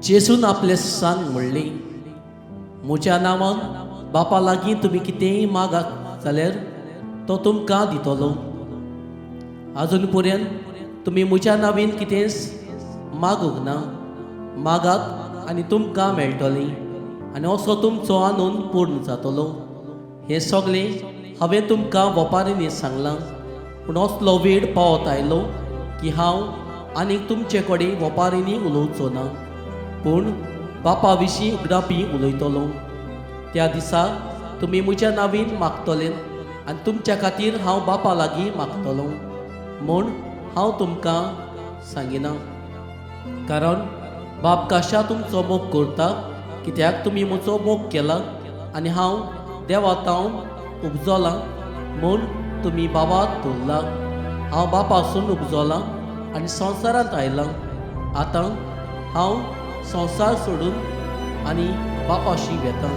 जेसून आपले सांग म्हणली, म्हज्या नांवान बापा लागीं तुमी कितेंय मागात जाल्यार तो तुमकां दितलो. आजून पर्यंत तुमी म्हज्या नांवीन कितेंच मागूंक ना. मागात आनी तुमकां मेळटलें, आनी असो तुमचो आनंद पूर्ण जातलो. हें सगळें हांवें तुमकां ओपारींनी सांगलां. पूण असलो वेळ पावत आयलो की हांव आनीक तुमचे कडेन ओपारींनी उलोवचो ना, पूण बापा विशीं उगडापी उलयतलो. त्या दिसा तुमी म्हज्या नांवीन मागतले आनी तुमच्या खातीर हांव बापा लागीं मागतलो म्हूण हांव तुमकां सांगिना. कारण बाप कशा तुमचो मोग करता, कित्याक तुमी म्हजो मोग केला आनी हांव देवातावन उपजलां म्हूण तुमी बाबात धरला. हांव बापासून उपजलां आनी संवसारांत आयलां. आतां हांव संवसार सोडून आनी बापाशी वेतां.